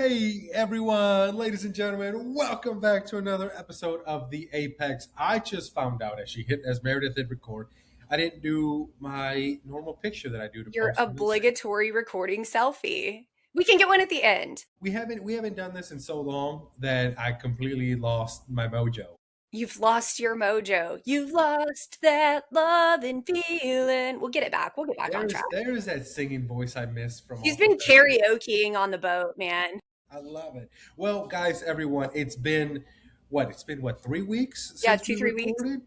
Hey everyone, ladies and gentlemen, welcome back to another episode of the Apex. I just found out as Meredith hit record, I didn't do my normal picture that I do to Your post on Instagram. obligatory recording selfie. We can get one at the end. We haven't done this in so long that I completely lost my mojo. You've lost your mojo. You've lost that love and feeling. We'll get it back. We'll get back on track. There's that singing voice I missed from He's all the been sessions. karaokeing on the boat, man. I love it. Well, guys, everyone, it's been what? It's been what, 3 weeks Yeah, since we 2, 3 weeks. recorded?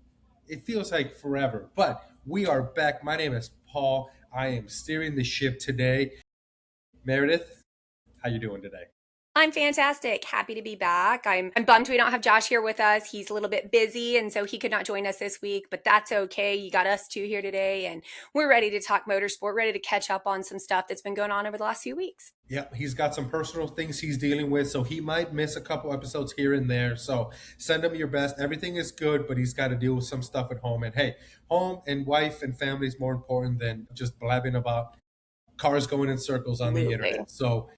It feels like forever, but we are back. My name is Paul. I am steering the ship today. Meredith, how you doing today? I'm fantastic. Happy to be back. I'm bummed we don't have Josh here with us. He's a little bit busy, and so he could not join us this week, but that's okay. You got us two here today, and we're ready to talk motorsport, ready to catch up on some stuff that's been going on over the last few weeks. Yep, he's got some personal things he's dealing with, so he might miss a couple episodes here and there. So send him your best. Everything is good, but he's got to deal with some stuff at home. And hey, home and wife and family is more important than just blabbing about cars going in circles on the Absolutely. internet. So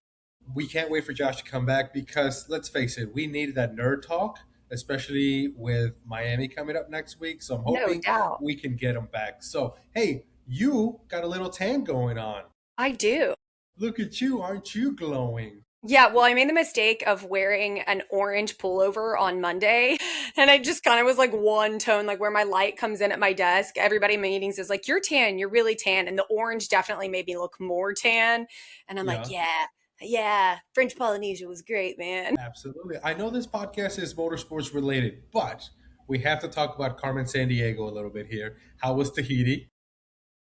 we can't wait for Josh to come back because let's face it, we needed that nerd talk, especially with Miami coming up next week. So I'm No hoping doubt. we can get him back. So, hey, you got a little tan going on. I do. Look at you. Aren't you glowing? Yeah, well, I made the mistake of wearing an orange pullover on Monday, and I just kind of was like one tone, like where my light comes in at my desk. Everybody in meetings is like, "You're tan, you're really tan," and the orange definitely made me look more tan. And I'm like, Yeah, "Yeah, yeah, French Polynesia was great, man." absolutely. I know this podcast is motorsports related, but we have to talk about Carmen San Diego a little bit here. How was Tahiti?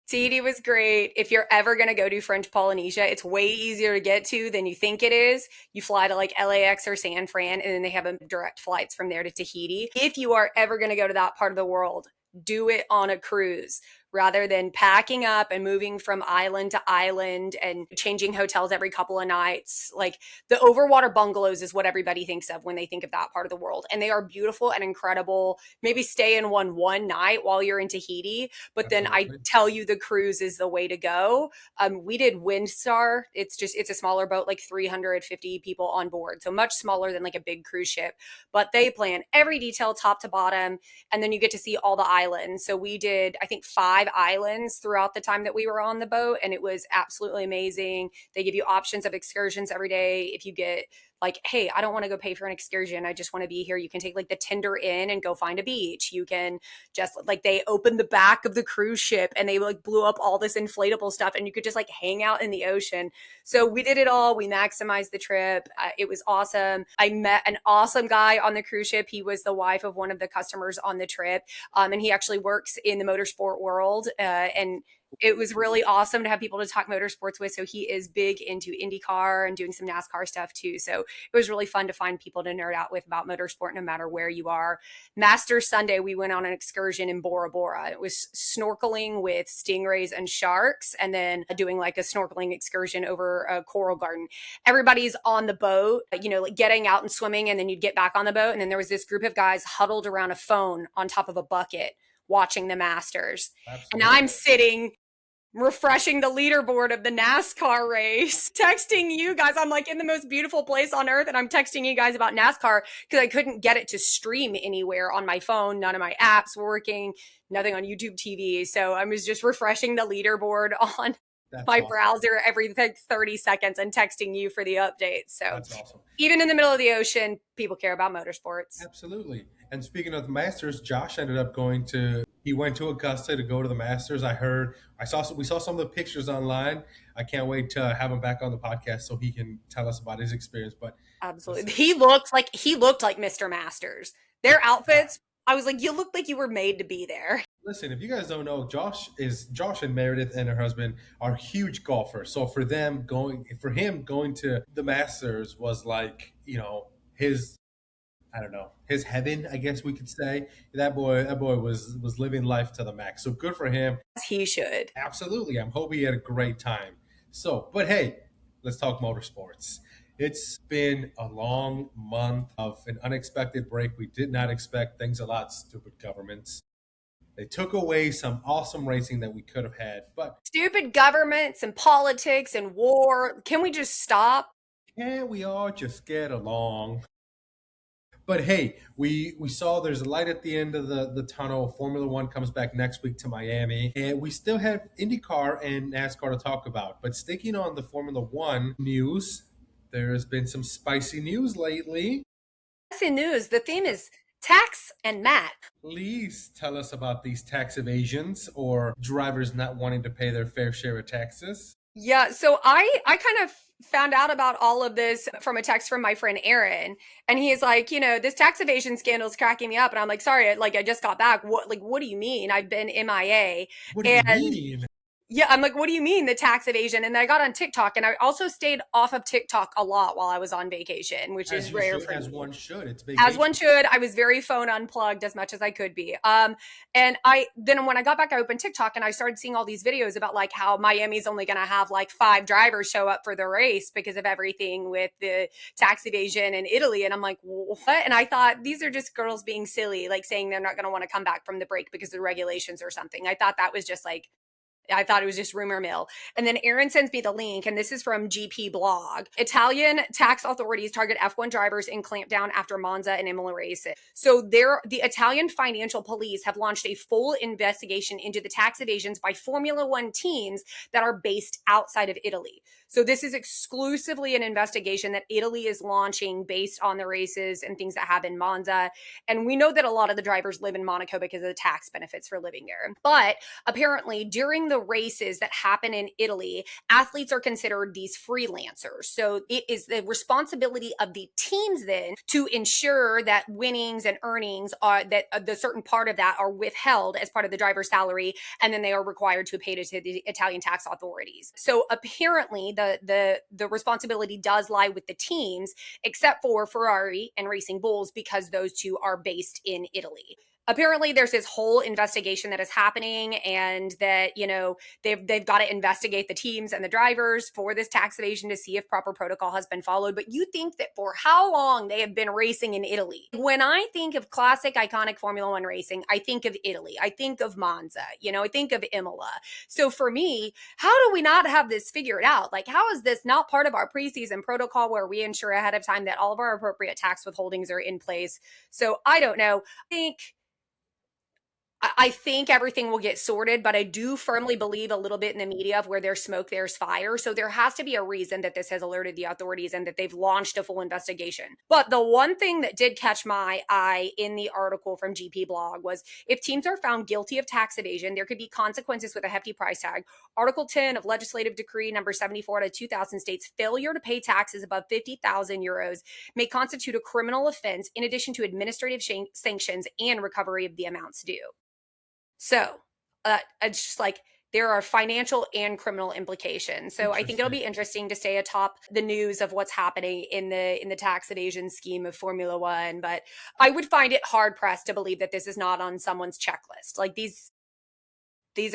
Tahiti was great. If you're ever going to go to French Polynesia, it's way easier to get to than you think it is. You fly to like LAX or San Fran, and then they have direct flights from there to Tahiti. If you are ever going to go to that part of the world, do it on a cruise rather than packing up and moving from island to island and changing hotels every couple of nights. Like the overwater bungalows is what everybody thinks of when they think of that part of the world. And they are beautiful and incredible. Maybe stay in one night while you're in Tahiti, but then I Absolutely. tell you the cruise is the way to go. We did Windstar. It's a smaller boat, like 350 people on board, so much smaller than like a big cruise ship. But they plan every detail top to bottom, and then you get to see all the islands. So we did, I think, 5 islands throughout the time that we were on the boat, and it was absolutely amazing. They give you options of excursions every day. If you get like, hey, I don't want to go pay for an excursion, I just want to be here, you can take like the Tinder Inn and go find a beach. You can just like, they opened the back of the cruise ship and they like blew up all this inflatable stuff, and you could just like hang out in the ocean. So we did it all. We maximized the trip. It was awesome. I met an awesome guy on the cruise ship. He was the wife of one of the customers on the trip, and he actually works in the motorsport world. And it was really awesome to have people to talk motorsports with. So he is big into IndyCar and doing some NASCAR stuff too. So it was really fun to find people to nerd out with about motorsport no matter where you are. Masters Sunday, we went on an excursion in Bora Bora. It was snorkeling with stingrays and sharks, and then doing like a snorkeling excursion over a coral garden. Everybody's on the boat, like getting out and swimming, and then you'd get back on the boat. And then there was this group of guys huddled around a phone on top of a bucket watching the Masters. And I'm Absolutely. sitting refreshing the leaderboard of the NASCAR race, texting you guys. I'm like in the most beautiful place on earth, and I'm texting you guys about NASCAR because I couldn't get it to stream anywhere on my phone. None of my apps were working, nothing on YouTube TV. So I was just refreshing the leaderboard on That's my awesome. browser every like 30 seconds and texting you for the updates. So That's awesome. even in the middle of the ocean, people care about motorsports. Absolutely. And speaking of the Masters, Josh ended up he went to Augusta to go to the Masters. We saw some of the pictures online. I can't wait to have him back on the podcast so he can tell us about his experience. But Absolutely. listen, He looked like Mr. Masters. Their yeah. outfits, I was like, you look like you were made to be there. Listen, if you guys don't know, Josh and Meredith and her husband are huge golfers. So for him going to the Masters was like, his I don't know, his heaven, I guess we could say. That boy was living life to the max. So good for him. He should. Absolutely. I'm hoping he had a great time. So, but hey, let's talk motorsports. It's been a long month of an unexpected break. We did not expect things a lot, stupid governments. They took away some awesome racing that we could have had, but Stupid governments and politics and war. Can we just stop? Can't we all just get along? But hey, we saw there's a light at the end of the tunnel. Formula One comes back next week to Miami, and we still have IndyCar and NASCAR to talk about. But sticking on the Formula One news, there's been some spicy news lately. That's in news. The theme is tax and Matt. Please tell us about these tax evasions or drivers not wanting to pay their fair share of taxes. Yeah, so I kind of found out about all of this from a text from my friend Aaron, and he is like, this tax evasion scandal is cracking me up, and I'm like, sorry, like I just got back. What do you mean? I've been MIA, What do you and mean? yeah, I'm like, what do you mean the tax evasion? And then I got on TikTok, and I also stayed off of TikTok a lot while I was on vacation, which As is you rare should, for as me, one should. It's as vacation. one should. I was very phone unplugged as much as I could be. And I then when I got back, I opened TikTok and I started seeing all these videos about like how Miami's only going to have like 5 drivers show up for the race because of everything with the tax evasion in Italy. And I'm like, what? And I thought these are just girls being silly, like saying they're not going to want to come back from the break because of the regulations or something. I thought that was just like I thought it was just rumor mill. And then Aaron sends me the link, and this is from GP Blog. Italian tax authorities target F1 drivers and clamp down after Monza and Imola races. So the Italian financial police have launched a full investigation into the tax evasions by Formula One teams that are based outside of Italy. So this is exclusively an investigation that Italy is launching based on the races and things that have in Monza. And we know that a lot of the drivers live in Monaco because of the tax benefits for living there. But apparently, during the races that happen in Italy, athletes are considered these freelancers. So it is the responsibility of the teams then to ensure that winnings and earnings are that the certain part of that are withheld as part of the driver's salary, and then they are required to pay it to the Italian tax authorities. So apparently, the responsibility does lie with the teams, except for Ferrari and Racing Bulls because those two are based in Italy. Apparently there's this whole investigation that is happening, and that they've got to investigate the teams and the drivers for this tax evasion to see if proper protocol has been followed. But you think that for how long they have been racing in Italy? When I think of classic iconic Formula One racing, I think of Italy, I think of Monza, I think of Imola. So for me, how do we not have this figured out? Like, how is this not part of our preseason protocol where we ensure ahead of time that all of our appropriate tax withholdings are in place? So I don't know. I think everything will get sorted, but I do firmly believe a little bit in the media of where there's smoke, there's fire. So there has to be a reason that this has alerted the authorities and that they've launched a full investigation. But the one thing that did catch my eye in the article from GP Blog was if teams are found guilty of tax evasion, there could be consequences with a hefty price tag. Article 10 of Legislative Decree number 74 to 2000 states failure to pay taxes above 50,000 euros may constitute a criminal offense in addition to administrative sanctions and recovery of the amounts due. So it's just like there are financial and criminal implications. So I think it'll Interesting. be interesting to stay atop the news of what's happening in the tax evasion scheme of Formula One. But I would find it hard pressed to believe that this is not on someone's checklist. Like these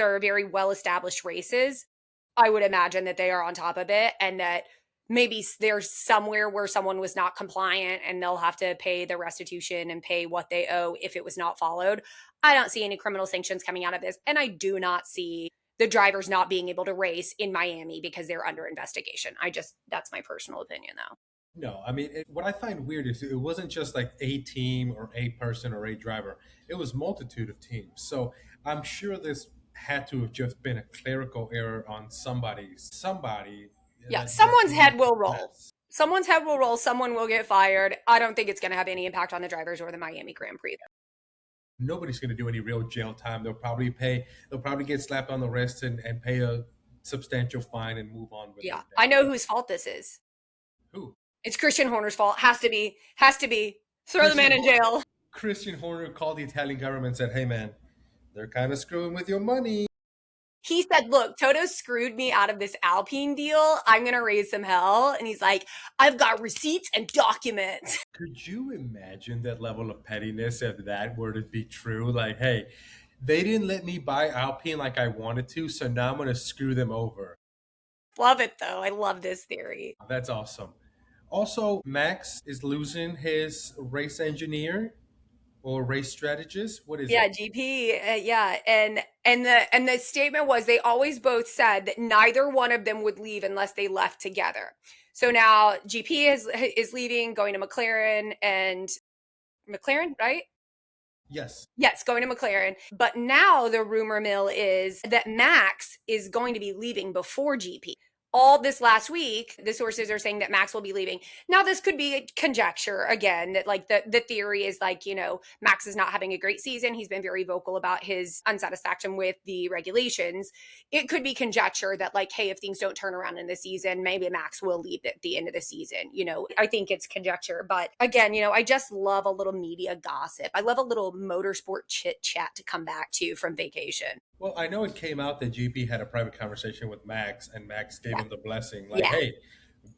are very well established races. I would imagine that they are on top of it, and that maybe there's somewhere where someone was not compliant and they'll have to pay the restitution and pay what they owe if it was not followed. I don't see any criminal sanctions coming out of this. And I do not see the drivers not being able to race in Miami because they're under investigation. That's my personal opinion, though. No, I mean, what I find weird is it wasn't just like a team or a person or a driver. It was multitude of teams. So I'm sure this had to have just been a clerical error on somebody Yeah, that someone's made head this will roll. mess. Someone's head will roll. Someone will get fired. I don't think it's going to have any impact on the drivers or the Miami Grand Prix. Nobody's going to do any real jail time. They'll probably get slapped on the wrist and pay a substantial fine and move on with Yeah, their I day. know whose fault this is. Who? It's Christian Horner's fault. Has to be. Has to be. Throw the Christian man in jail. Christian Horner called the Italian government and said, "Hey man, they're kind of screwing with your money." He said, "Look, Toto screwed me out of this Alpine deal. I'm going to raise some hell." And he's like, "I've got receipts and documents." Could you imagine that level of pettiness if that were to be true? Like, hey, they didn't let me buy Alpine like I wanted to, so now I'm going to screw them over. Love it, though. I love this theory. That's awesome. Also, Max is losing his race engineer or race strategist. What is Yeah, it? GP. Yeah, and the statement was they always both said that neither one of them would leave unless they left together. So now GP is leaving, going to McLaren, and McLaren, right? Yes. Yes, going to McLaren. But now the rumor mill is that Max is going to be leaving before GP. All this last week, the sources are saying that Max will be leaving. Now, this could be conjecture again, that like the theory is like, Max is not having a great season. He's been very vocal about his unsatisfaction with the regulations. It could be conjecture that, like, hey, if things don't turn around in the season, maybe Max will leave at the end of the season. I think it's conjecture. But again, I just love a little media gossip. I love a little motorsport chit chat to come back to from vacation. Well, I know it came out that GP had a private conversation with Max, and Max gave Yeah. him the blessing, like, Yeah. "Hey,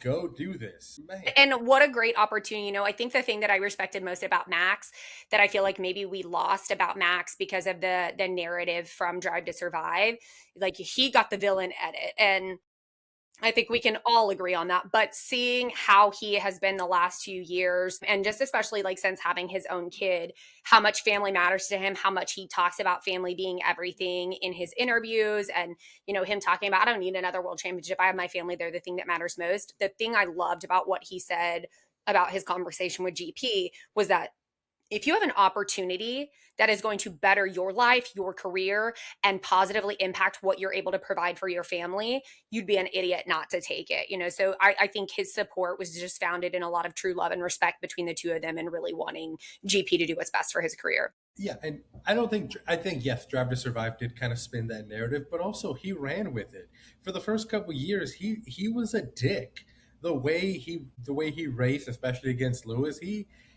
go do this, man." And what a great opportunity. I think the thing that I respected most about Max, that I feel like maybe we lost about Max because of the narrative from Drive to Survive, like he got the villain edit. And I think we can all agree on that. But seeing how he has been the last few years, and just especially like since having his own kid, how much family matters to him, how much he talks about family being everything in his interviews, and him talking about, I don't need another world championship. I have my family. They're the thing that matters most. The thing I loved about what he said about his conversation with GP was that if you have an opportunity that is going to better your life, your career, and positively impact what you're able to provide for your family, you'd be an idiot not to take it. So I think his support was just founded in a lot of true love and respect between the two of them, and really wanting GP to do what's best for his career. Yeah, and I think yes, Drive to Survive did kind of spin that narrative, but also he ran with it. For the first couple years, he was a dick. The way he raced, especially against Lewis,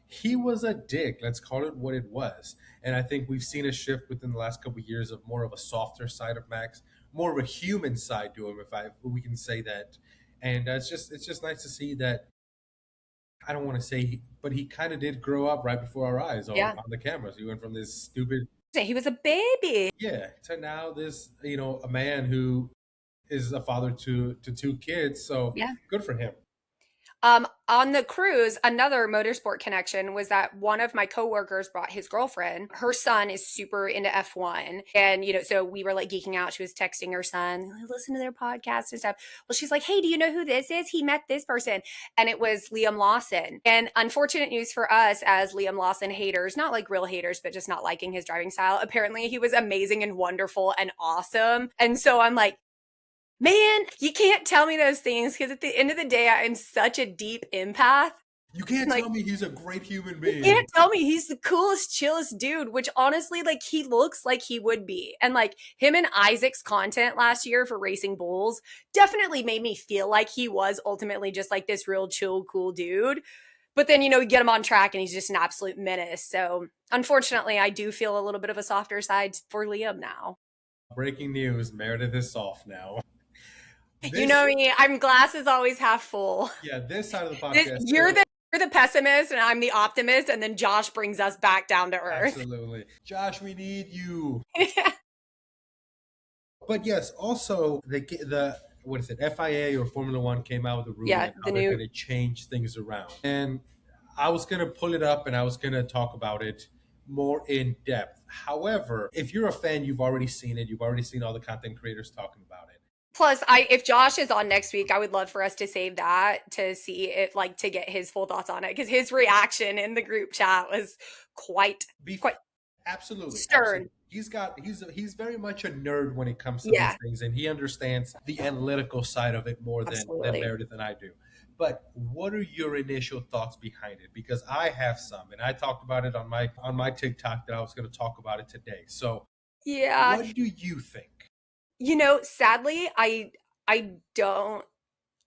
he was a dick. Let's call it what it was. And I think we've seen a shift within the last couple years of more of a softer side of Max, more of a human side to him, if we can say that. And it's just nice to see that. I don't want to say, but he kind of did grow up right before our eyes Yeah. on the cameras. He went from this stupid, He was a baby. yeah, to now this, a man who is a father to two kids. So Yeah. good for him. On the cruise, another motorsport connection was that one of my coworkers brought his girlfriend. Her son is super into F1. And, so we were like geeking out. She was texting her son, listen to their podcast and stuff. Well, she's like, hey, do you know who this is? He met this person. And it was Liam Lawson. And unfortunate news for us as Liam Lawson haters, not like real haters, but just not liking his driving style. Apparently, he was amazing and wonderful and awesome. And so I'm like, man, you can't tell me those things, because at the end of the day, I'm such a deep empath. You can't Like, tell me he's a great human you being. can't tell me he's the coolest, chillest dude, which honestly, like, he looks like he would be. And like him and Isaac's content last year for Racing Bulls definitely made me feel like he was ultimately just like this real chill, cool dude. But then, you get him on track and he's just an absolute menace. So unfortunately, I do feel a little bit of a softer side for Liam now. Breaking news: Meredith is soft now. You This, know me, I'm glass is always half full. yeah, this side of the This, podcast. you're the pessimist and I'm the optimist, and then Josh brings us back down to earth. Absolutely, Josh, we need you. But yes, also the what is it? FIA or Formula One came out with a ruling Yeah, on the how they're new going to change things around, and I was going to pull it up and I was going to talk about it more in depth. However, if you're a fan, you've already seen it. You've already seen all the content creators talking about it. plus if Josh is on next week, I would love for us to save that to see it, like, to get his full thoughts on it, because his reaction in the group chat was quite Be quite Absolutely, stern. absolutely. He's very much a nerd when it comes to these Yeah, things, and he understands the analytical side of it more than absolutely. Meredith and I do. But what are your initial thoughts behind it? Because I have some, and I talked about it on my TikTok that I was going to talk about it today. So, Yeah, what do you think? sadly, I don't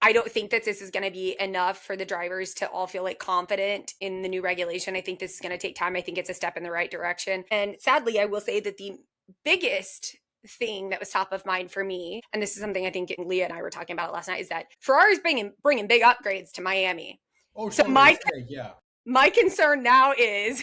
I don't think that this is going to be enough for the drivers to all feel like confident in the new regulation. I think this is going to take time. I think it's a step in the right direction. And sadly, I will say that the biggest thing that was top of mind for me, and this is something I think Leah and I were talking about last night, is that Ferrari's bringing big upgrades to Miami. Oh, So so they say, yeah. my concern now is,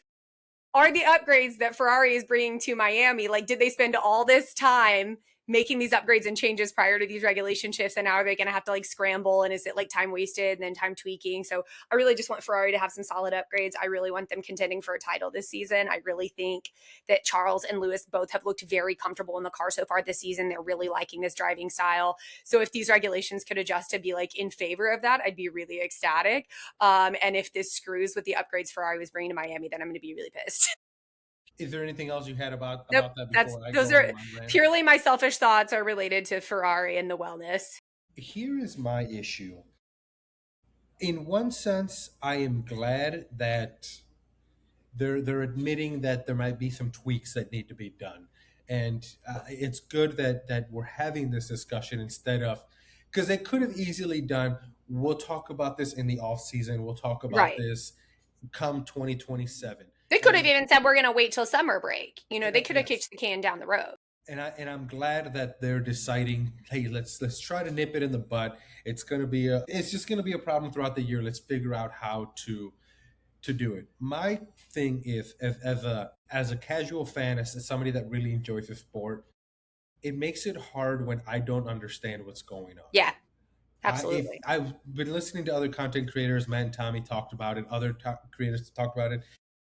are the upgrades that Ferrari is bringing to Miami, like, did they spend all this time making these upgrades and changes prior to these regulation shifts, and now are they going to have to like scramble, and is it like time wasted and then time tweaking? So I really just want Ferrari to have some solid upgrades. I really want them contending for a title this season. I really think that Charles and Lewis both have looked very comfortable in the car so far this season. They're really liking this driving style. So if these regulations could adjust to be like in favor of that, I'd be really ecstatic. And if this screws with the upgrades Ferrari was bringing to Miami, then I'm going to be really pissed. Is there anything else you had Nope. about that That's before I those go into are my rant? purely my selfish thoughts are related to Ferrari and the wellness. Here is my issue. In one sense, I am glad that they're admitting that there might be some tweaks that need to be done, and it's good that we're having this discussion instead of, because they could have easily done. We'll talk about this in the off season. We'll talk about Right. this come 2027. They could have And even said we're going to wait till summer break. You know, they could have yes, kicked the can down the road. I'm glad that they're deciding, hey, let's try to nip it in the bud. It's just gonna be a problem throughout the year. Let's figure out how to do it. My thing is, as a casual fan, as somebody that really enjoys the sport, it makes it hard when I don't understand what's going on. Yeah, If absolutely. I've been listening to other content creators, Matt and Tommy talked about it, other creators talked about it.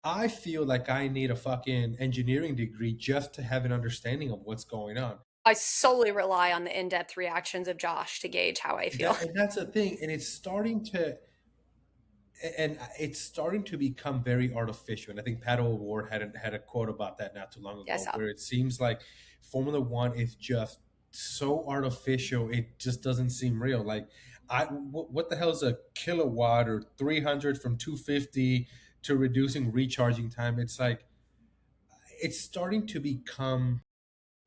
I feel like I need a fucking engineering degree just to have an understanding of what's going on. I solely rely on the in-depth reactions of Josh to gauge how I feel. And that's the thing, and it's starting to become very artificial. And I think Pato Award had a quote about that not too long Yes. ago, where it seems like Formula One is just so artificial. It just doesn't seem real. Like, what the hell is a kilowatt or 300 from 250 to reducing recharging time? It's like it's starting to become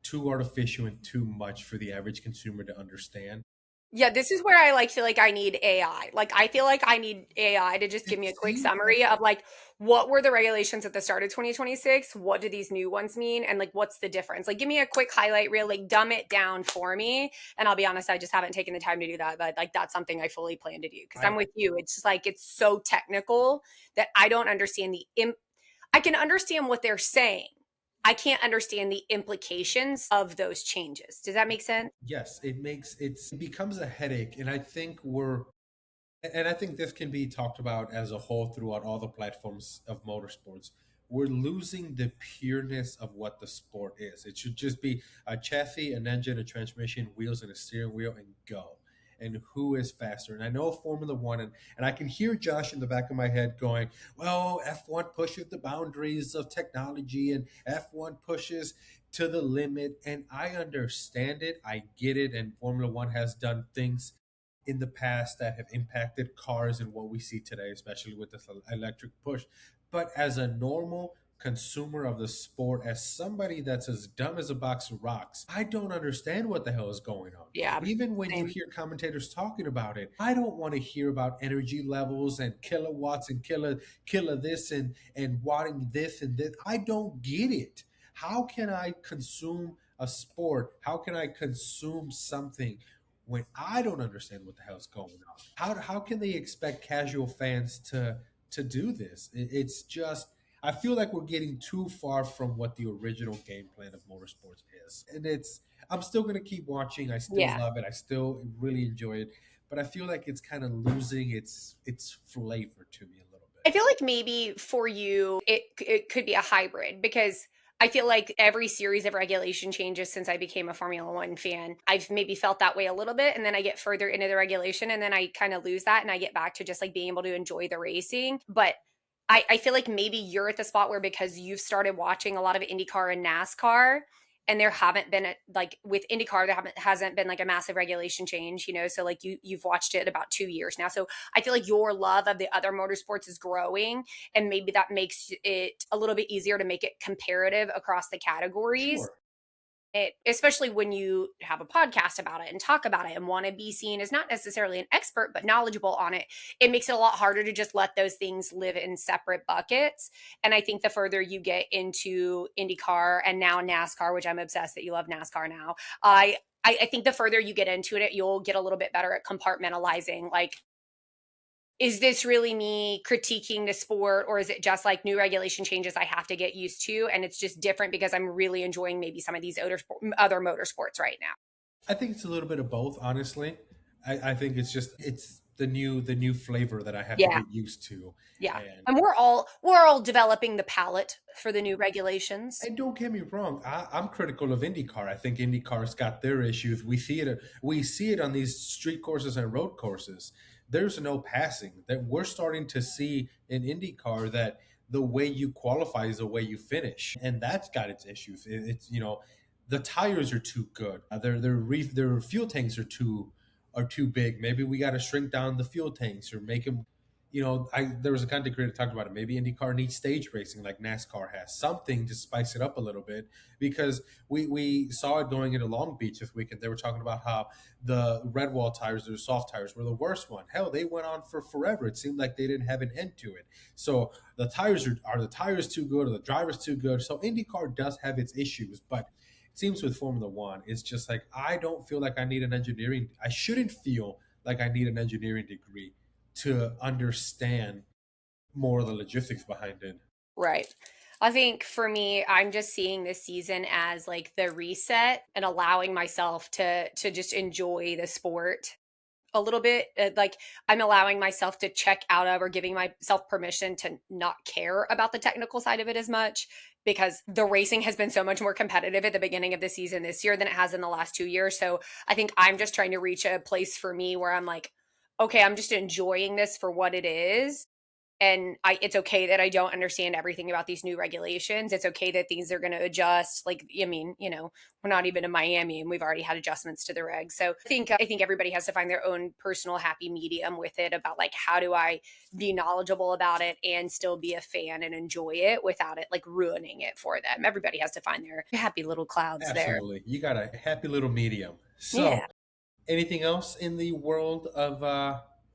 too artificial and too much for the average consumer to understand. Yeah, this is where I like feel like I need AI. Like I feel like I need AI to just give It me a quick seems like summary of like what were the regulations at the start of 2026? What do these new ones mean? And like what's the difference? Like give me a quick highlight reel, like dumb it down for me. And I'll be honest, I just haven't taken the time to do that. But like that's something I fully plan to do because I'm I with you. It's just like it's so technical that I don't understand I can understand what they're saying. I can't understand the implications of those changes. Does that make sense? yes, it becomes a headache, and I think this can be talked about as a whole throughout all the platforms of motorsports. We're losing the pureness of what the sport is. It should just be a chassis, an engine, a transmission, wheels, and a steering wheel, and go. And who is faster? And I know Formula One, and I can hear Josh in the back of my head going, well, F1 pushes the boundaries of technology, and F1 pushes to the limit. And I understand it, I get it. And Formula One has done things in the past that have impacted cars and what we see today, especially with this electric push. But as a normal consumer of the sport, as somebody that's as dumb as a box of rocks, I don't understand what the hell is going on. Yeah. Even when you Same. hear commentators talking about it, I don't want to hear about energy levels and kilowatts and killer this and watting this and this. I don't get it. How can I consume a sport? How can I consume something when I don't understand what the hell's going on? How can they expect casual fans to do this? It's just, I feel like we're getting too far from what the original game plan of motorsports is, and it's, I'm still gonna keep watching. I still Yeah. love it. I still really enjoy it, but I feel like it's kind of losing its flavor to me a little I bit. feel like maybe for you, it could be a hybrid because I feel like every series of regulation changes since I became a Formula One fan, I've maybe felt that way a little bit. And then I get further into the regulation and then I kind of lose that and I get back to just like being able to enjoy the racing. But I feel like maybe you're at the spot where because you've started watching a lot of IndyCar and NASCAR, and there haven't been like with IndyCar, hasn't been like a massive regulation change, you know. So like you've watched it about 2 years now. So I feel like your love of the other motorsports is growing, and maybe that makes it a little bit easier to make it comparative across the categories. Sure. Especially when you have a podcast about it and talk about it and want to be seen as not necessarily an expert but knowledgeable on it, it makes it a lot harder to just let those things live in separate buckets. And I think the further you get into IndyCar and now NASCAR, which I'm obsessed that you love NASCAR now, I think the further you get into it, you'll get a little bit better at compartmentalizing like is this really me critiquing the sport, or is it just like new regulation changes I have to get used to, and it's just different because I'm really enjoying maybe some of these other motorsports right now? I think it's a little bit of both, honestly. I think it's the new flavor that I have to Yeah, get used to. yeah. And And we're all developing the palate for the new regulations. and don't get me wrong, I'm critical of IndyCar. I think IndyCar's got their issues. We see it on these street courses and road courses. There's no passing. That we're starting to see in IndyCar that the way you qualify is the way you finish, and that's got its issues. It's the tires are too good. Their fuel tanks are too big. Maybe we got to shrink down the fuel tanks or make them. There was a content creator talked about it. Maybe IndyCar needs stage racing like NASCAR has, something to spice it up a little bit. Because we saw it going into Long Beach this weekend. They were talking about how the red wall tires, the soft tires, were the worst one. Hell, they went on for forever. It seemed like they didn't have an end to it. So the tires are the tires too good, or the drivers too good? So IndyCar does have its issues, but it seems with Formula One, it's just like I don't feel like I need an engineering. I shouldn't feel like I need an engineering degree to understand more of the logistics behind it. Right. I think for me, I'm just seeing this season as like the reset and allowing myself to just enjoy the sport a little bit. Like I'm allowing myself to check out of, or giving myself permission to not care about the technical side of it as much, because the racing has been so much more competitive at the beginning of the season this year than it has in the last 2 years. So I think I'm just trying to reach a place for me where I'm like, okay, I'm just enjoying this for what it is, and it's okay that I don't understand everything about these new regulations. It's okay that things are going to adjust. Like, I mean, we're not even in Miami and we've already had adjustments to the regs. So I think everybody has to find their own personal happy medium with it, about like, how do I be knowledgeable about it and still be a fan and enjoy it without it like ruining it for them. Everybody has to find their happy little clouds there. Absolutely. You got a happy little medium. So, Yeah. anything else in the world of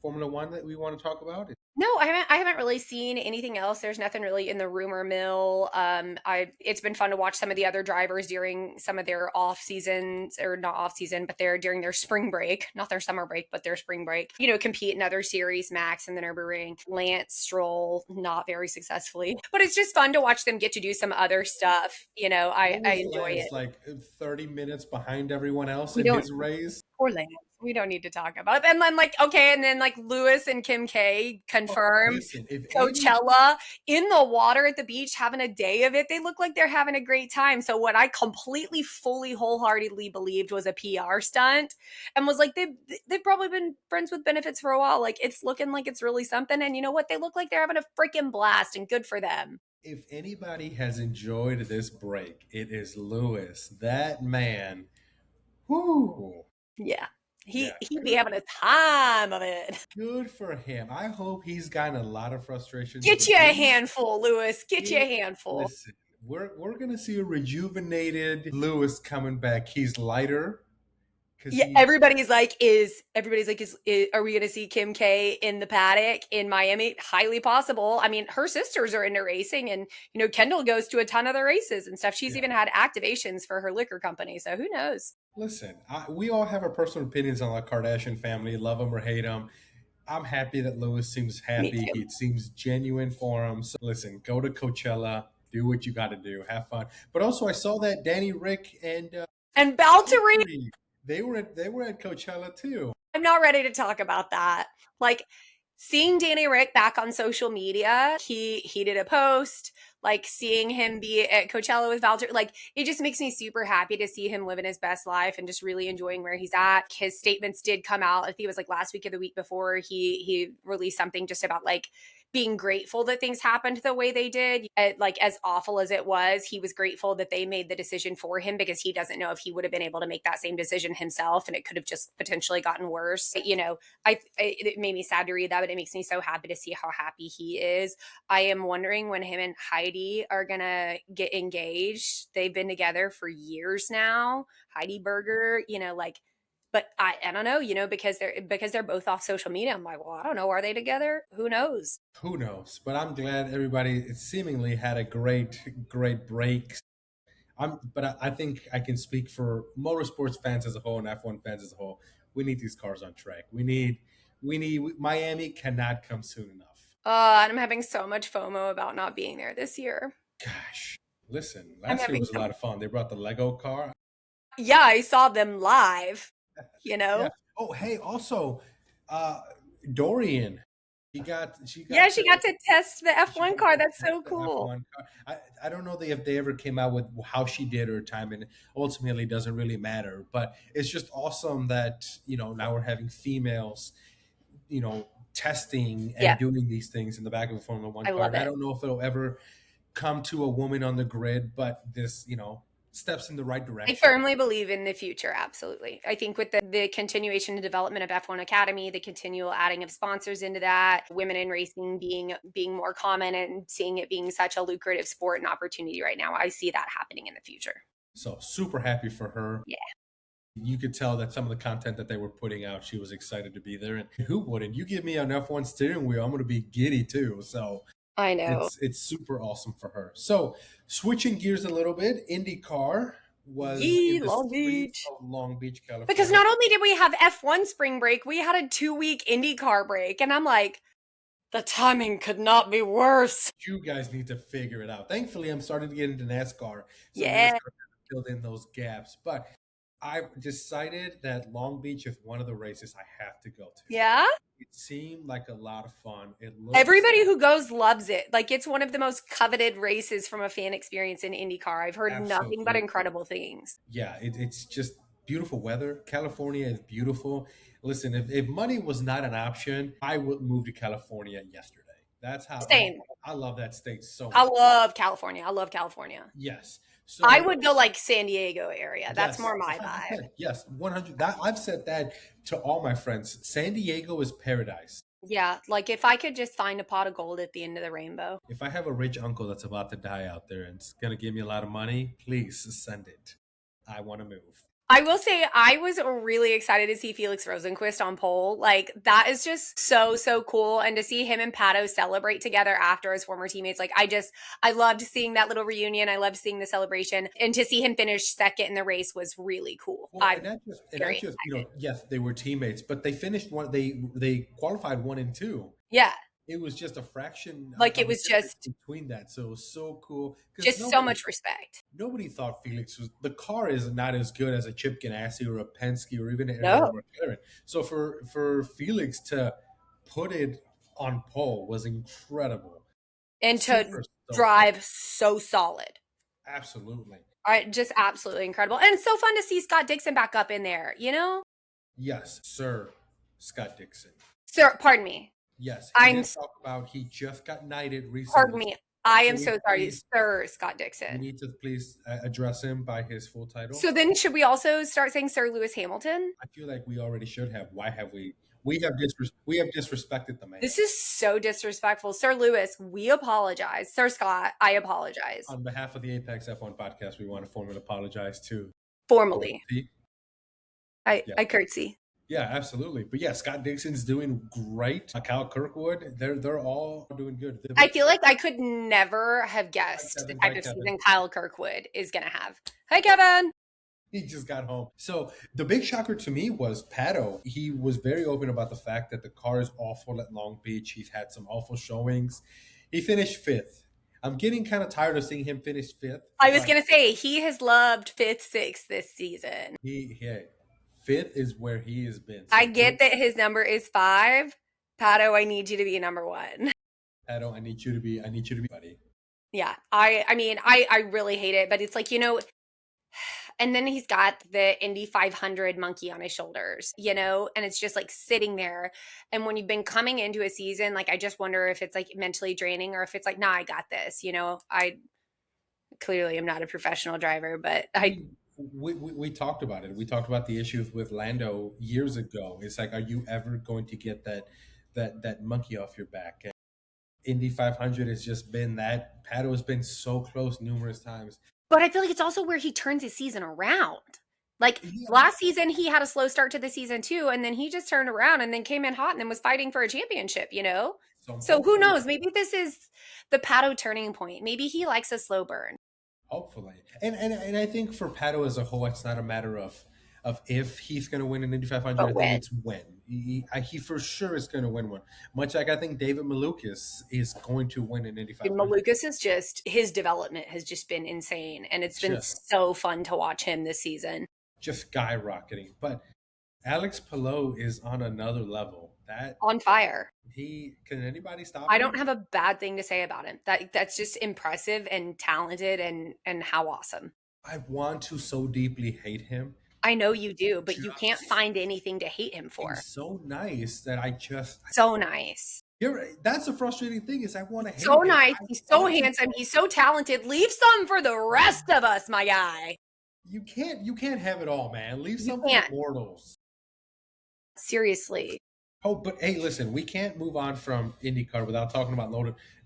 Formula One that we want to talk about? No, I haven't really seen anything else. There's nothing really in the rumor mill. It's been fun to watch some of the other drivers during some of their off seasons, or not off season, but they're during their spring break, not their summer break, but their spring break. Compete in other series, Max and the Nürburgring, Lance Stroll, not very successfully, but it's just fun to watch them get to do some other stuff. I What I was enjoy Lance it. like 30 minutes behind everyone else We in don't his race? Poor Lance. We don't need to talk about it. And then like, okay, and then like Lewis and Kim K Oh, confirmed listen, if any Coachella in the water at the beach, having a day of it. They look like they're having a great time. So what I completely, fully, wholeheartedly believed was a PR stunt, and was like, they've probably been friends with benefits for a while. Like it's looking like it's really something. And you know what? They look like they're having a freaking blast, and good for them. if anybody has enjoyed this break, it is Lewis. That man. Whoo. Yeah. He Yeah, he'd be good having a time of it. good for him. I hope he's gotten a lot of frustrations Get with you a me. handful, Lewis. Get you a It, handful. listen, we're gonna see a rejuvenated Lewis coming back. He's lighter because Yeah, he's everybody's like, are we going to see Kim K in the paddock in Miami? Highly possible. I mean, her sisters are into racing, and Kendall goes to a ton of the races and stuff. She's yeah. even had activations for her liquor company, so who knows? Listen, we all have our personal opinions on the Kardashian family, love them or hate them. I'm happy that Lewis seems Me happy. too. He seems genuine for him. So listen, go to Coachella, do what you got to do, have fun. But also, I saw that Danny Rick and And Valtteri, Valtteri, they were at Coachella too. I'm not ready to talk about that. Like, seeing Danny Rick back on social media, he did a post. Like seeing him be at Coachella with Valtteri, like it just makes me super happy to see him living his best life and just really enjoying where he's at. His statements did come out. I think it was like last week or the week before. He released something just about like being grateful that things happened the way they did. Like as awful as it was, he was grateful that they made the decision for him, because he doesn't know if he would have been able to make that same decision himself, and it could have just potentially gotten worse. It made me sad to read that, but it makes me so happy to see how happy he is. I am wondering when him and Heidi are gonna get engaged. They've been together for years now. Heidi Berger, like, but I don't know, because they're both off social media. I'm like, well, I don't know. Are they together? Who knows? Who knows? But I'm glad everybody seemingly had a great break. But I think I can speak for motorsports fans as a whole and F1 fans as a whole. We need these cars on track. Miami cannot come soon enough. And I'm having so much FOMO about not being there this year. Gosh, listen, I'm last year having was a lot of fun. They brought the Lego car. yeah, I saw them live, you Yeah. know? Oh, hey, also, uh, Dorian, she Yeah, got she to got to test the she F1 got car. to That's test so the cool. F1 car. I don't know if they ever came out with how she did her time, and ultimately it doesn't really matter. But it's just awesome that now we're having females, testing and Yeah, doing these things in the back of a Formula One I car. love And I it. don't know if it'll ever come to a woman on the grid, but this, steps in the right I direction. firmly believe in the future, absolutely. I think with the continuation and development of F1 Academy, the continual adding of sponsors into that, women in racing being more common and seeing it being such a lucrative sport and opportunity right now, I see that happening in the future. So super happy for her. Yeah, You could tell that some of the content that they were putting out, she was excited to be there. And who wouldn't? You give me an F1 steering wheel, I'm going to be giddy too. So I know. it's super awesome for her. So switching gears a little bit, IndyCar was in Yee, the Long streets Beach. of Long Beach, Because California. not only did we have F1 spring break, we had a 2 week IndyCar break. And I'm like, the timing could not be worse. You guys need to figure it out. Thankfully, I'm starting to get into NASCAR, so NASCAR Yeah. kind of filled in those gaps. But I've decided that Long Beach is one of the races I have to go to. Yeah. It seemed like a lot of fun. It looks Everybody who goes loves it. Like it's one of the most coveted races from a fan experience in IndyCar. I've heard nothing but absolutely, incredible things. yeah, it's just beautiful weather. California is beautiful. Listen, if money was not an option, I would move to California yesterday. That's how Same. I love that state so I much. love California. I love California. Yes. I So would go like San Diego area. That's yes, more my vibe. 100%. Yes, 100. That I've said that to all my friends. San Diego is paradise. Yeah, like if I could just find a pot of gold at the end of the rainbow. If I have a rich uncle that's about to die out there and it's gonna give me a lot of money, please send it. I want to move. I will say I was really excited to see Felix Rosenquist on pole. Like that is just so so cool, and to see him and Pato celebrate together after as former teammates. Like I loved seeing that little reunion. I loved seeing the celebration, and to see him finish second in the race was really cool. Well, I'm and not very just excited. yes, they were teammates, but they finished one. They qualified 1 and 2. Yeah, It was just a fraction like it of a was difference just between that. So it was so cool because just so much respect. nobody thought Felix was the car is not as good as a Chip Ganassi or a Penske or even a No, McLaren. So for Felix to put it on pole was incredible. and to Super stoked for him. drive so solid. Absolutely. I just absolutely incredible, and it's so fun to see Scott Dixon back up in there. You know, Yes, sir. Scott Dixon. sir. Pardon me. Yes, he I'm did talk about he just got knighted Pardon recently. me. I am Can we so sorry, please Sir Scott we Dixon. need to please address him by his full title? So then, should we also start saying Sir Lewis Hamilton? I feel like we already should have. Why have we? We have disrespected the man. This is so disrespectful. Sir Lewis, we apologize. Sir Scott, I apologize. On behalf of the Apex F1 podcast, we want to formally apologize to Formally. yeah, I curtsy. yeah, absolutely. But yeah, Scott Dixon's doing great. Kyle Kirkwood, they're all doing good. I feel like I could never have Hi guessed the Kevin, type hi of Kevin. season Kyle Kirkwood is going to have. Hi, Kevin. He just got home. So the big shocker to me was Pato. He was very open about the fact that the car is awful at Long Beach. He's had some awful showings. He finished fifth. I'm getting kind of tired of seeing him finish fifth, I was but going to say he has loved fifth, sixth this season. he fifth is where he has been. I So get that his number is 5. Pato, I need you to be number 1. Pato, I need you to be buddy. Yeah, I mean, I really hate it, but it's like, and then he's got the Indy 500 monkey on his shoulders, and it's just like sitting there. And when you've been coming into a season, like I just wonder if it's like mentally draining or if it's like, nah, I got this. I clearly am not a professional driver, but I mean, we talked about it. We talked about the issues with Lando years ago. It's like, are you ever going to get that monkey off your back? And Indy 500 has just been that. Pato has been so close numerous times. but I feel like it's also where he turns his season around. Like Yeah, last season, he had a slow start to the season too, and then he just turned around and then came in hot and then was fighting for a championship. so So who hopefully, knows? Maybe this is the Pato turning point. Maybe he likes a slow burn. hopefully, and I think for Pato as a whole, it's not a matter of if he's going to win an Indy 500. I But think when? it's when. He for sure is going to win one. Much like I think David Malukas is going to win an Indy And 500. Malukas is just his development has just been insane, and it's been Just so fun to watch him this season. just skyrocketing. But Alex Palou is on another level. That On fire. he can anybody stop I him? don't have a bad thing to say about him. That's just impressive and talented and how awesome. I want to so deeply hate him. I know you do, but you can't Just find anything to hate him for. he's so nice that So nice. you're right. That's the frustrating thing is I want to So hate him. nice. I He's so want to. handsome. He's so talented. Leave some for the rest of us, my guy. You can't have it all, man. Leave You some for the can't. mortals. Seriously. Oh, but hey, listen, we can't move on from IndyCar without talking about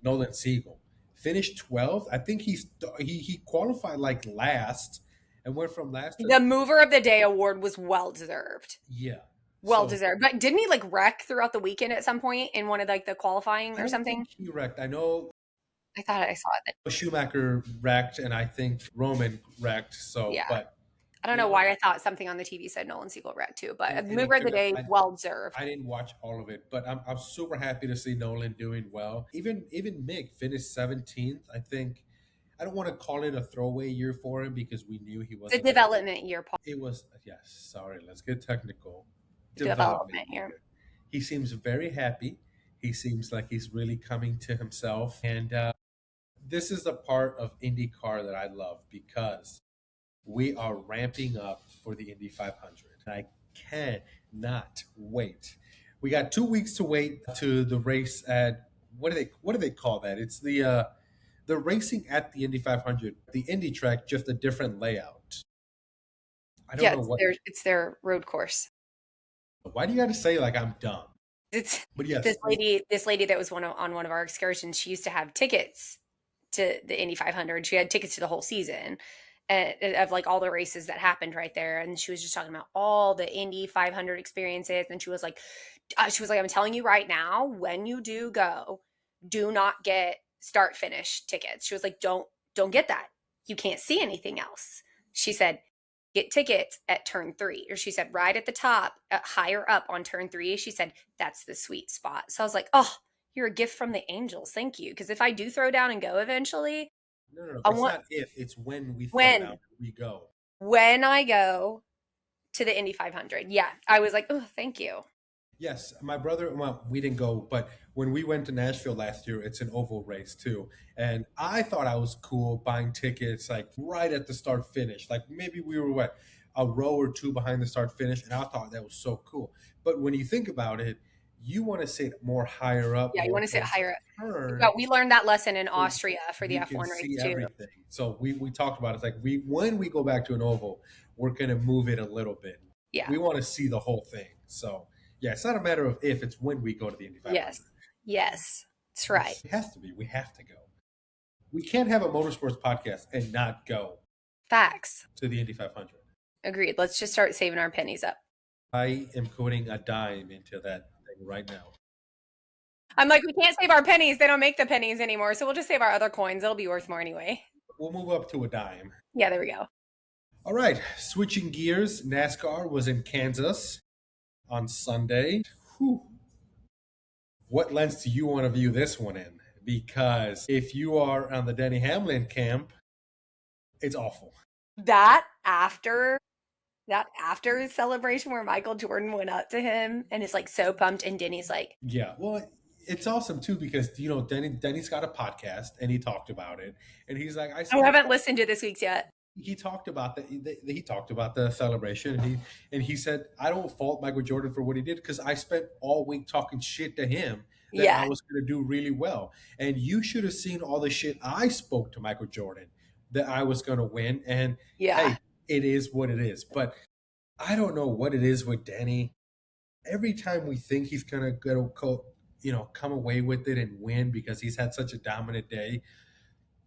Nolan Siegel. Finished 12th. I think he qualified like last and went from last to The Mover of the Day award was well deserved. yeah. Well So deserved. But didn't he like wreck throughout the weekend at some point in one of like the qualifying I or don't something? think he wrecked. I know I thought I saw it. Schumacher wrecked and I think Roman wrecked. So, Yeah. but I don't you know know, why I thought something on the TV said Nolan Siegel wrecked too, but and Mover it of the could have. Day, well deserved. I didn't watch all of it, but I'm super happy to see Nolan doing well. Even Mick finished 17th. I think I don't want to call it a throwaway year for him because we knew he The wasn't going to. development year, Paul. It was yes. Sorry, let's get technical. Development Development year. year. He seems very happy. He seems like he's really coming to himself, and this is the part of IndyCar that I love because we are ramping up for the Indy 500. I cannot wait. We got 2 weeks to wait to the race at what do they call that? It's the racing at the Indy 500, the Indy track, just a different layout. I don't Yeah, know what. it's their road course. Why do you got to say like I'm dumb? It's But yes, this lady that was on one of our excursions. She used to have tickets to the Indy 500. She had tickets to the whole season of like all the races that happened right there. And she was just talking about all the Indy 500 experiences. And she was like, I'm telling you right now, when you do go, do not get start finish tickets. She was like, don't get that. You can't see anything else. She said, get tickets at turn 3. Or she said, right at the top, higher up on turn 3. She said, that's the sweet spot. So I was like, oh, you're a gift from the angels. Thank you. Because if I do throw down and go eventually, no. I It's want not if. It's when we throw when down. We go. when I go to the Indy 500. Yeah, I was like, oh, thank you. Yes, my brother. Well, we didn't go, but when we went to Nashville last year, it's an oval race too, and I thought I was cool buying tickets like right at the start finish. Like maybe we were what a row or two behind the start finish, and I thought that was so cool. But when you think about it, you want to sit more higher up, Yeah, you more want to sit towards the higher up. turn, Yeah, we learned that lesson in so Austria for the you can F1 race see too. everything. So we talked about it. It's like we when we go back to an oval, we're gonna move it a little bit. Yeah. We want to see the whole thing. So yeah, it's not a matter of if; it's when we go to the Indy 500. Yes. Yes. That's right. It has to be. We have to go. We can't have a motorsports podcast and not go Facts. to the Indy 500. Agreed. Let's just start saving our pennies up. I am putting a dime into that thing right now. I'm like, we can't save our pennies. They don't make the pennies anymore. So we'll just save our other coins. It'll be worth more anyway. We'll move up to a dime. Yeah, there we go. All right, switching gears. NASCAR was in Kansas on Sunday. Whew. What lens do you want to view this one in? Because if you are on the Denny Hamlin camp, it's awful. That after celebration where Michael Jordan went up to him and is like so pumped, and Denny's like, Yeah, well, it's awesome too because Denny's got a podcast and he talked about it, and he's like, I haven't listened to this week's yet. he talked about he talked about the celebration, and he said I don't fault Michael Jordan for what he did because I spent all week talking shit to him that I Yeah. was going to do really well, and you should have seen all the shit I spoke to Michael Jordan that I was going to win, and Yeah. hey, it is what it is, but I don't know what it is with Denny. Every time we think he's gonna come away with it and win because he's had such a dominant day, It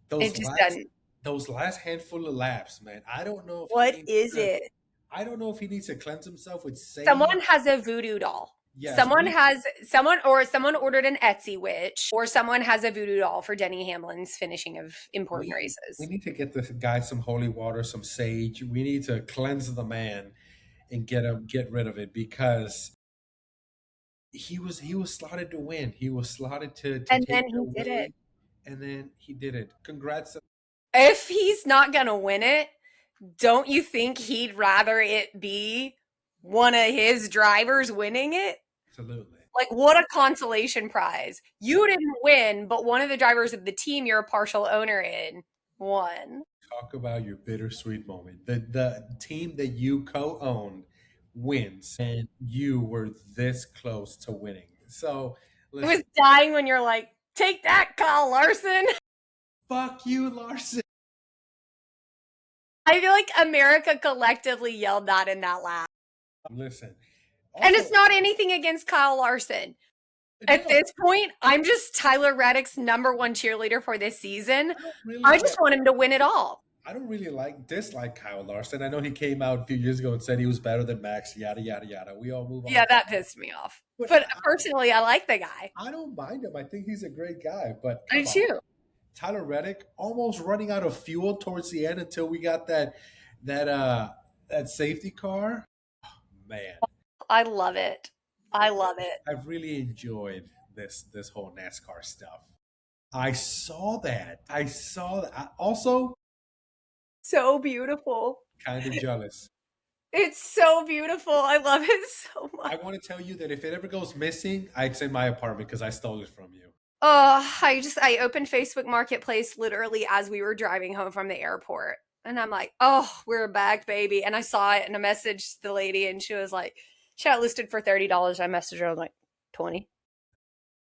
those just last doesn't. those last handful of laps, man. I don't know if What he needs is to. it? I don't know if he needs to cleanse himself with sage. Someone has a voodoo doll. Yes, Someone ordered an Etsy witch, or someone has a voodoo doll for Denny Hamlin's finishing of important we races. need to get this guy some holy water, some sage. We need to cleanse the man and get rid of it because he was slotted to win. He was slotted to And take then it he did it. away, and then he did it. Congrats. If he's not going to win it, don't you think he'd rather it be one of his drivers winning it? Absolutely. Like, what a consolation prize. You didn't win, but one of the drivers of the team you're a partial owner in won. Talk about your bittersweet moment. The team that you co-owned wins, and you were this close to winning. So I was listen, dying when you're like, take that, Kyle Larson. fuck you, Larson. I feel like America collectively yelled that in that laugh. Listen. And Also, it's not anything against Kyle Larson. At no, this point, I'm just Tyler Reddick's number one cheerleader for this season. I don't really I like. just want him to win it all. I don't really dislike Kyle Larson. I know he came out a few years ago and said he was better than Max. Yada yada yada. We all move on Yeah, from that that. pissed me off. But But personally, I like the guy. I don't mind him. I think he's a great guy. But I do come on, too. Tyler Reddick almost running out of fuel towards the end until we got that uh that safety car. Man, I love it. I love it. I've really enjoyed this whole NASCAR stuff. I saw that. I saw that. Also, So beautiful. kind of jealous. It's so beautiful. I love it so much. I want to tell you that if it ever goes missing, it's in my apartment because I stole it from you. I opened Facebook Marketplace literally as we were driving home from the airport. And I'm like, oh, we're back, baby. And I saw it and I messaged the lady and she was like, she had it listed for $30. I messaged her, I was like, 20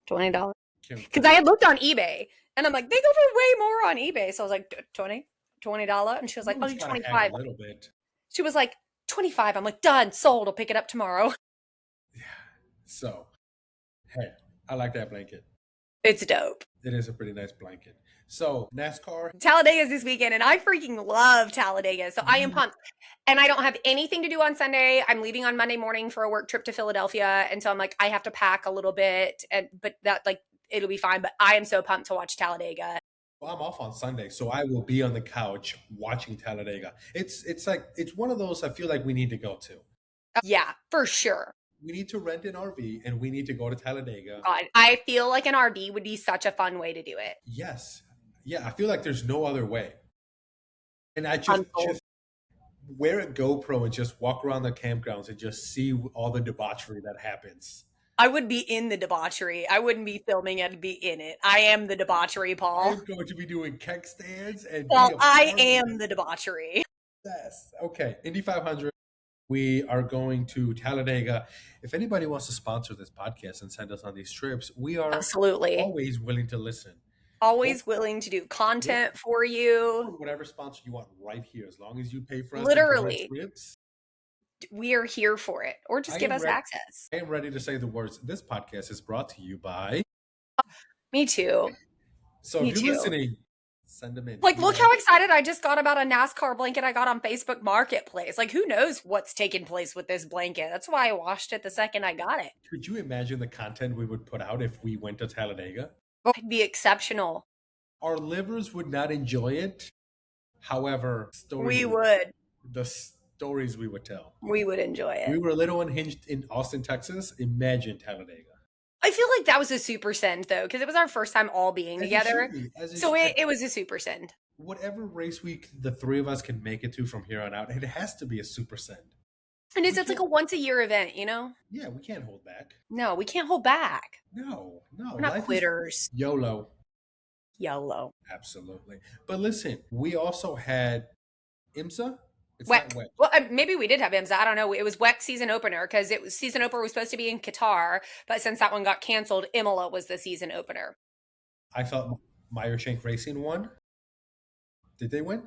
$20. Kim, Because I had looked on eBay and I'm like, they go for way more on eBay. So I was like, 20 $20. And she was like, oh, someone's got to hang a 25. little bit. She was like, 25. I'm like, done, sold. I'll pick it up tomorrow. Yeah. So, hey, I like that blanket. It's dope. It is a pretty nice blanket. So, NASCAR. Talladega's this weekend, and I freaking love Talladega. So I am You, pumped. And I don't have anything to do on Sunday. I'm leaving on Monday morning for a work trip to Philadelphia. And so I'm like, I have to pack a little bit, but that like it'll be fine. But I am so pumped to watch Talladega. well, I'm off on Sunday, so I will be on the couch watching Talladega. It's like it's one of those I feel like we need to go to. Yeah, for sure. We need to rent an RV and we need to go to Talladega. God, I feel like an RV would be such a fun way to do it. Yes. Yeah, I feel like there's no other way. And I just Unfold. wear a GoPro and just walk around the campgrounds and just see all the debauchery that happens. I would be in the debauchery. I wouldn't be filming it, I'd be in it. I am the debauchery, I Paul. am going to be doing keg stands and be Paul, a I part of am the debauchery. this. Okay, Indy 500. We are going to Talladega. If anybody wants to sponsor this podcast and send us on these trips, we are Absolutely. always willing to listen. Go Always willing to do for content for you. whatever sponsor you want right here, as long as you pay for us to go on Literally, trips. we are here for it. Or I just give am us ready. access. I am ready to say the words. This podcast is brought to you by. Me too. So Me if you're too. listening, send them in. Like, look how excited I just got about a NASCAR blanket I got on Facebook Marketplace. Like, who knows what's taking place with this blanket? That's why I washed it the second I got it. Could you imagine the content we would put out if we went to Talladega? It'd be exceptional. Our livers would not enjoy it. However, We would. the stories we would tell. We would enjoy We it. were a little unhinged in Austin, Texas. Imagine Talladega. I feel like that was a super send, though, because it was our first time all being As it together. should be, as it So should- it was a super send. whatever race week the three of us can make it to from here on out, it has to be a super send. And it's We like a can't- once a year event, you know? Yeah, we can't hold back. No, we can't hold back. No. We're not Life is quitters. YOLO. YOLO. Absolutely. But listen, we also had IMSA. It's WEC. not WEC. Well, maybe we did have IMSA. I don't know. It was WEC season opener because it was season opener was supposed to be in Qatar, but since that one got canceled, Imola was the season opener. I thought Meyershank Racing won. Did they win?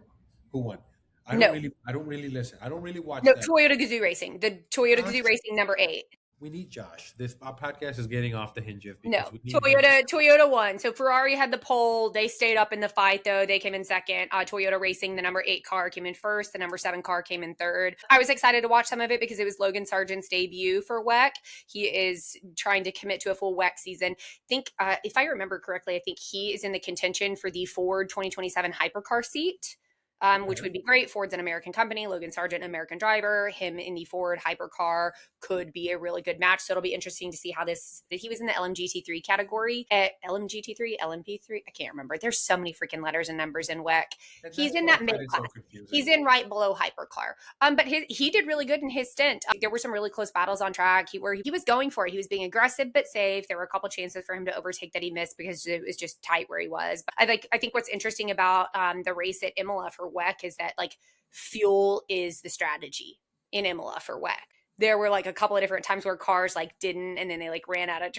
Who won? I No. don't really listen. I don't really watch No, that. Toyota Gazoo Racing. The Toyota Gosh. Gazoo Racing number 8. We need Josh. Our podcast is getting off the hinges No, because we need Toyota won. So Ferrari had the pole. They stayed up in the fight, though. They came in second. Toyota Racing, the number 8 car, came in first. The number 7 car came in third. I was excited to watch some of it because it was Logan Sargent's debut for WEC. He is trying to commit to a full WEC season. I think, if I remember correctly, I think he is in the contention for the Ford 2027 hypercar seat. which Okay. would be great. Ford's an American company, Logan Sargent, an American driver. Him in the Ford hypercar could be a really good match. So it'll be interesting to see how this. He was in the LMGT3 category at LMGT3, LMP3. I can't remember. There's so many freaking letters and numbers in WEC. And He's that's in what I that mid find it so class. He's confusing. in right below hypercar. But he did really good in his stint. There were some really close battles on track. He was going for it. He was being aggressive but safe. There were a couple chances for him to overtake that he missed because it was just tight where he was. But I think what's interesting about the race at Imola for WEC is that like fuel is the strategy in Imola for WEC. There were like a couple of different times where cars like didn't, and then they like ran out of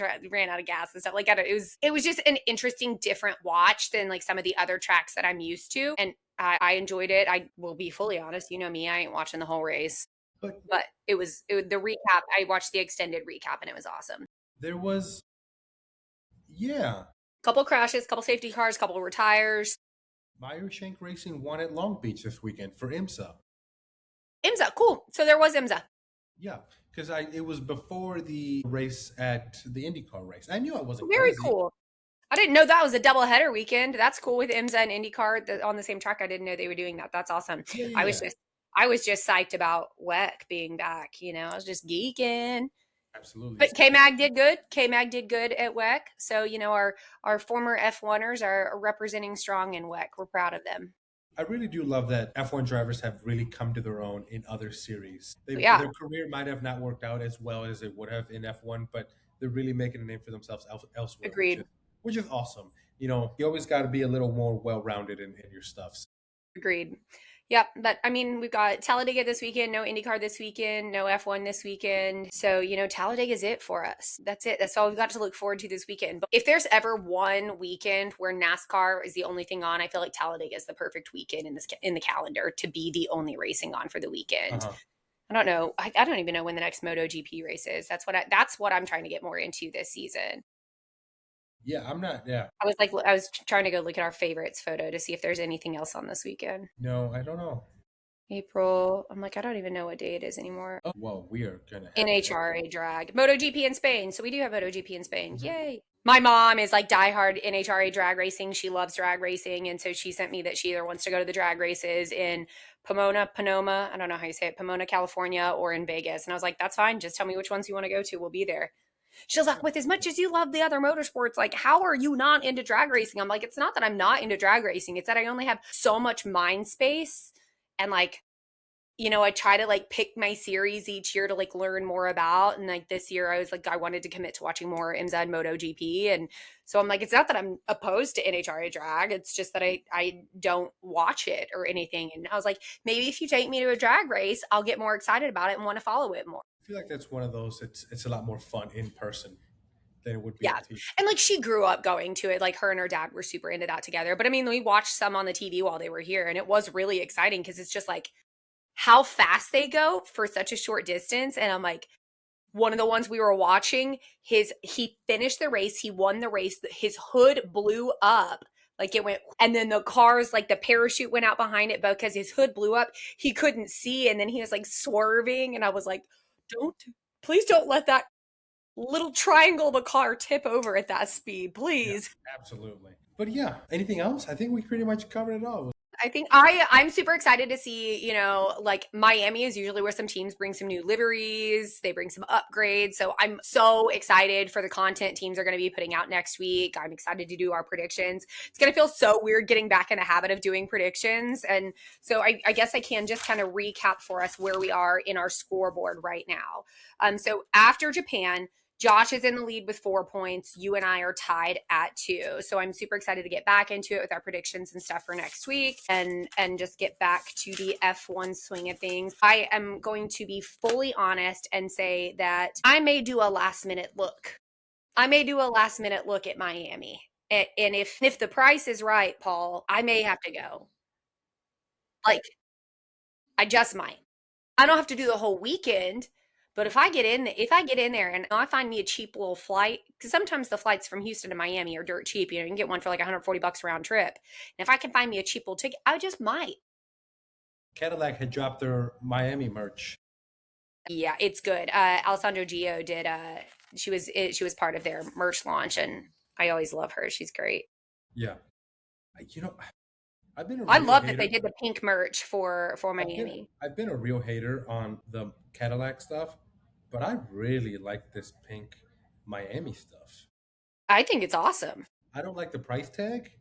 gas and stuff like that. It was just an interesting, different watch than like some of the other tracks that I'm used to, and I enjoyed it. I will be fully honest. You know me, I ain't watching the whole race, But but it was the recap. I watched the extended recap, and it was awesome. there was, yeah, Couple crashes, couple safety cars, couple retires. Meyer Shank Racing won at Long Beach this weekend for IMSA. IMSA, cool. So there was IMSA. Yeah, because I it was before the race at the IndyCar race. I knew I wasn't Very crazy. cool. I didn't know that was a double header weekend. That's cool with IMSA and IndyCar on the same track. I didn't know they were doing that. That's awesome. Yeah, I yeah, was yeah. just I was just psyched about WEC being back. I was just geeking. Absolutely. But K Mag did good. K Mag did good at WEC. So our former F1ers are representing strong in WEC. We're proud of them. I really do love that F1 drivers have really come to their own in other series. Yeah, Their career might have not worked out as well as it would have in F1, but they're really making a name for themselves elsewhere, agreed. which is awesome. You always got to be a little more well-rounded in your stuff. Agreed. Yep. But I mean, we've got Talladega this weekend, no IndyCar this weekend, no F1 this weekend. So, Talladega is it for us. That's it. That's all we've got to look forward to this weekend. But if there's ever one weekend where NASCAR is the only thing on, I feel like Talladega is the perfect weekend in the calendar to be the only racing on for the weekend. Uh-huh. I don't know. I don't even know when the next MotoGP race is. That's what I'm trying to get more into this season. Yeah, I'm not. Yeah, I was trying to go look at our favorites photo to see if there's anything else on this weekend. no, I don't know. April. I'm like, I don't even know what day it is anymore. Oh, well, we are gonna have to look. NHRA drag. MotoGP in Spain. So we do have MotoGP in Spain. Mhm. Yay. My mom is like diehard NHRA drag racing. She loves drag racing. And so she sent me that she either wants to go to the drag races in Pomona, I don't know how you say it, Pomona, California, or in Vegas. And I was like, that's fine. Just tell me which ones you want to go to. We'll be there. She's like, with as much as you love the other motorsports, like, how are you not into drag racing? I'm like, it's not that I'm not into drag racing. It's that I only have so much mind space. And like, I try to like pick my series each year to like learn more about. And like this year, I was like, I wanted to commit to watching more IMSA and MotoGP. And so I'm like, it's not that I'm opposed to NHRA drag. It's just that I don't watch it or anything. And I was like, maybe if you take me to a drag race, I'll get more excited about it and want to follow it more. I feel like that's one of those. It's a lot more fun in person than it would be Yeah. on TV. And like she grew up going to it. Like her and her dad were super into that together. But I mean, we watched some on the TV while they were here. And it was really exciting because it's just like how fast they go for such a short distance. And I'm like, one of the ones we were watching, he finished the race, he won the race, his hood blew up. Like it went, and then the cars, like the parachute went out behind it because his hood blew up. He couldn't see, and then he was like swerving, and I was like, "Don't, please don't let that little triangle of a car tip over at that speed, Yeah, please." absolutely. But yeah, anything else? I think we pretty much covered it all. I think I'm super excited to see, like Miami is usually where some teams bring some new liveries, they bring some upgrades. So I'm so excited for the content teams are going to be putting out next week. I'm excited to do our predictions. It's going to feel so weird getting back in the habit of doing predictions. And so I guess I can just kind of recap for us where we are in our scoreboard right now. So after Japan, Josh is in the lead with 4 points. You and I are tied at 2. So I'm super excited to get back into it with our predictions and stuff for next week and just get back to the F1 swing of things. I am going to be fully honest and say that I may do a last minute look. I may do a last minute look at Miami. And if the price is right, Paul, I may have to go. Like I just might. I don't have to do the whole weekend, but if I get in there and I find me a cheap little flight, because sometimes the flights from Houston to Miami are dirt cheap. You can get one for like $140 round trip. And if I can find me a cheap little ticket, I just might. Cadillac had dropped their Miami merch. Yeah, it's good. Alessandro Gio did. She was part of their merch launch, and I always love her. She's great. Yeah, I I've been a I real love that they hater. did the pink merch for I've been Miami. I've been a real hater on the Cadillac stuff, but I really like this pink Miami stuff. I think it's awesome. I don't like the price tag,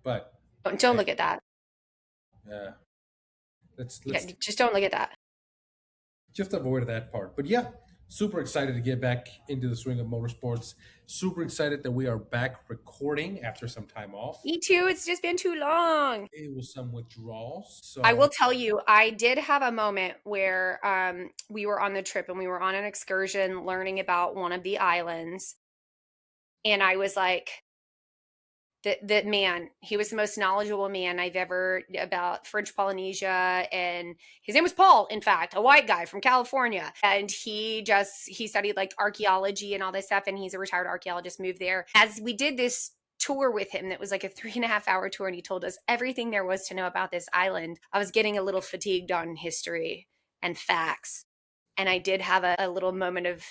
but Don't hey, look at that. yeah, let's Yeah, let's just don't look at that. just avoid that part. But yeah, super excited to get back into the swing of motorsports. Super excited that we are back recording after some time off. Me too. It's just been too long. It was some withdrawals, I will so tell you, I did have a moment where we were on the trip and we were on an excursion learning about one of the islands. And I was like, that man, he was the most knowledgeable man I've ever about French Polynesia. And his name was Paul, in fact, a white guy from California. And he studied like archaeology and all this stuff. And he's a retired archaeologist, moved there. As we did this tour with him that was like a 3.5 hour tour, and he told us everything there was to know about this island, I was getting a little fatigued on history and facts. And I did have a little moment of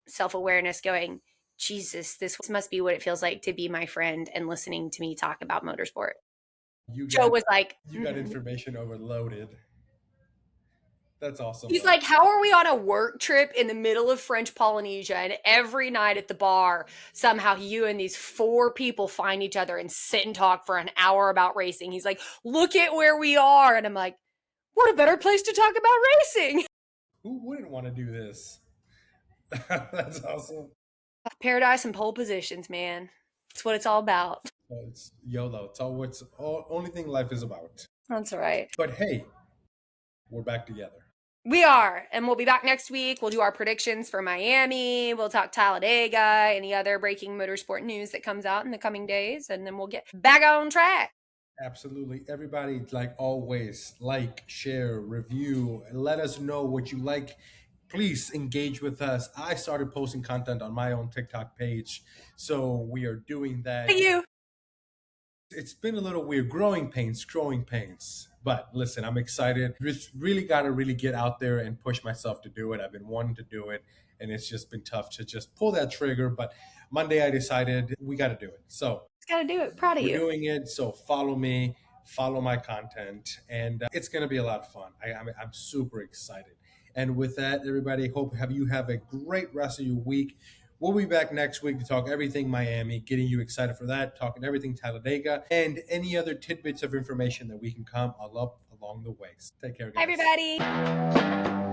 self-awareness going, Jesus, this must be what it feels like to be my friend and listening to me talk about motorsport. you Joe got was like, you got mhm. information overloaded. That's awesome He's though. like, how are we on a work trip in the middle of French Polynesia? And every night at the bar, somehow you and these four people find each other and sit and talk for an hour about racing. He's like, look at where we are. And I'm like, what a better place to talk about racing. Who wouldn't want to do this? That's awesome. Paradise and pole positions, man. That's what it's all about. So it's YOLO. It's all what's all only thing life is about. That's right. But hey, we're back together. We are. And we'll be back next week. We'll do our predictions for Miami. We'll talk Talladega, any other breaking motorsport news that comes out in the coming days. And then we'll get back on track. Absolutely. Everybody, like always, like, share, review, let us know what you like. Please engage with us. I started posting content on my own TikTok page, so we are doing that. Thank you. It's been a little weird, growing pains, growing pains. But listen, I'm excited. Just really got to really get out there and push myself to do it. I've been wanting to do it, and it's just been tough to just pull that trigger. But Monday, I decided we got to do it. So Just got to do it. Proud of we're you. doing it. So follow me, follow my content, and it's going to be a lot of fun. I'm super excited. And with that, everybody, hope you have a great rest of your week. We'll be back next week to talk everything Miami, getting you excited for that, talking everything Talladega, and any other tidbits of information that we can come up along the way. Take care, Hi, guys. everybody.